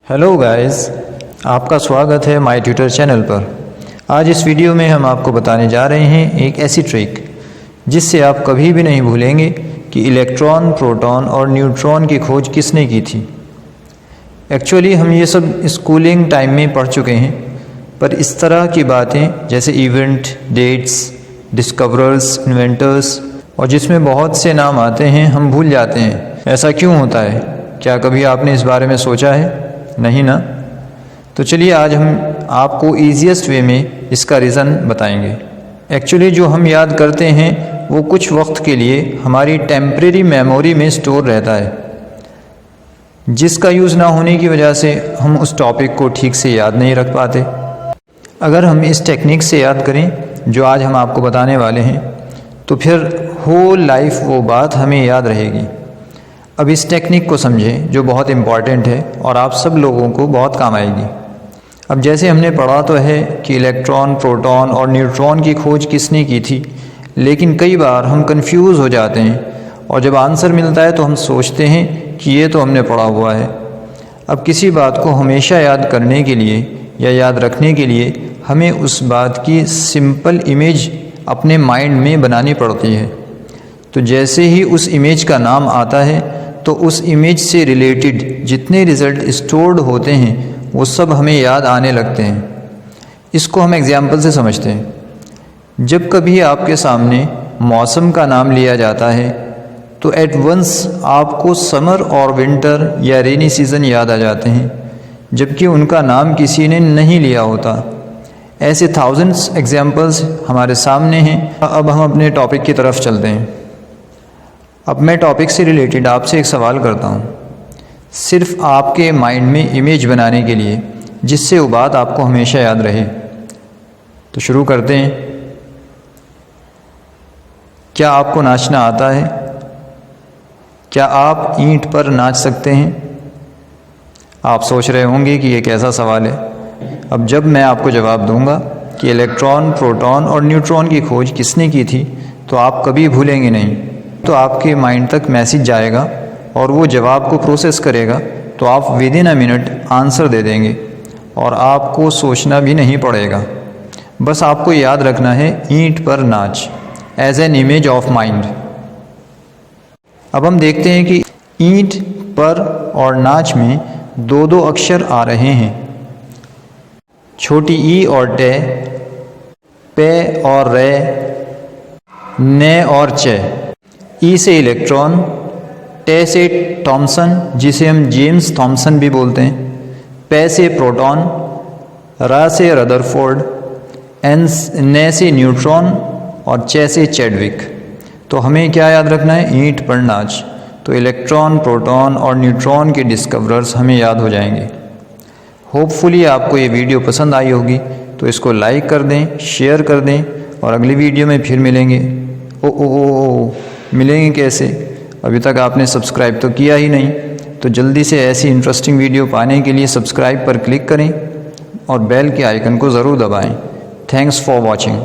Hello guys, आपका स्वागत है माय ट्यूटर चैनल पर। आज इस वीडियो में हम आपको बताने जा रहे हैं एक ऐसी ट्रिक जिससे आप कभी भी नहीं भूलेंगे कि इलेक्ट्रॉन, प्रोटॉन और न्यूट्रॉन की खोज किसने की थी। एक्चुअली हम ये सब स्कूलिंग टाइम में पढ़ चुके हैं, पर इस तरह की बातें जैसे इवेंट, डेट्स, डिस्कवरर्स, इन्वेंटर्स और जिसमें बहुत से नाम आते हैं हम भूल जाते हैं। ऐसा क्यों होता है? क्या कभी आपने इस बारे में सोचा है? नहीं ना? तो चलिए आज हम आपको ईजीएस्ट वे में इसका रीज़न बताएंगे। एक्चुअली जो हम याद करते हैं वो कुछ वक्त के लिए हमारी टेम्परेरी मेमोरी में स्टोर रहता है, जिसका यूज़ ना होने की वजह से हम उस टॉपिक को ठीक से याद नहीं रख पाते। अगर हम इस टेक्निक से याद करें जो आज हम आपको बताने वाले हैं, तो फिर होल लाइफ वो बात हमें याद रहेगी। अब इस टेक्निक को समझें जो बहुत इम्पॉर्टेंट है और आप सब लोगों को बहुत काम आएगी। अब जैसे हमने पढ़ा तो है कि इलेक्ट्रॉन, प्रोटॉन और न्यूट्रॉन की खोज किसने की थी, लेकिन कई बार हम कंफ्यूज हो जाते हैं और जब आंसर मिलता है तो हम सोचते हैं कि ये तो हमने पढ़ा हुआ है। अब किसी बात को हमेशा याद करने के लिए या याद रखने के लिए हमें उस बात की सिंपल इमेज अपने माइंड में बनानी पड़ती है। तो जैसे ही उस इमेज का नाम आता है तो उस इमेज से रिलेटेड जितने रिज़ल्ट स्टोर्ड होते हैं वो सब हमें याद आने लगते हैं। इसको हम एग्जाम्पल से समझते हैं। जब कभी आपके सामने मौसम का नाम लिया जाता है तो एट वंस आपको समर और विंटर या रेनी सीज़न याद आ जाते हैं, जबकि उनका नाम किसी ने नहीं लिया होता। ऐसे थाउजेंड्स एग्जाम्पल्स हमारे सामने हैं। अब हम अपने टॉपिक की तरफ चलते हैं। अब मैं टॉपिक से रिलेटेड आपसे एक सवाल करता हूँ, सिर्फ आपके माइंड में इमेज बनाने के लिए, जिससे वो बात आपको हमेशा याद रहे। तो शुरू करते हैं। क्या आपको नाचना आता है? क्या आप ईंट पर नाच सकते हैं? आप सोच रहे होंगे कि ये कैसा सवाल है। अब जब मैं आपको जवाब दूंगा कि इलेक्ट्रॉन, प्रोटॉन और न्यूट्रॉन की खोज किसने की थी, तो आप कभी भूलेंगे नहीं। तो आपके माइंड तक मैसेज जाएगा और वो जवाब को प्रोसेस करेगा, तो आप within a minute answer दे देंगे और आपको सोचना भी नहीं पड़ेगा। बस आपको याद रखना है ईंट पर नाच as an image of mind. अब हम देखते हैं कि ईंट पर और नाच में दो दो अक्षर आ रहे हैं, छोटी ई और टे, पे और रे, ने और चे। ई से इलेक्ट्रॉन, टे से थॉमसन जिसे हम जेम्स थॉमसन भी बोलते हैं, पे से प्रोटॉन, रा से रदरफोर्ड, ने से न्यूट्रॉन और चे से चैडविक। तो हमें क्या याद रखना है? ईंट पर नाच। तो इलेक्ट्रॉन, प्रोटॉन और न्यूट्रॉन के डिस्कवरर्स हमें याद हो जाएंगे। होपफुली आपको ये वीडियो पसंद आई होगी, तो इसको लाइक कर दें, शेयर कर दें और अगली वीडियो में फिर मिलेंगे। ओ मिलेंगे कैसे? अभी तक आपने सब्सक्राइब तो किया ही नहीं। तो जल्दी से ऐसी इंटरेस्टिंग वीडियो पाने के लिए सब्सक्राइब पर क्लिक करें और बेल के आइकन को ज़रूर दबाएं। Thanks for watching.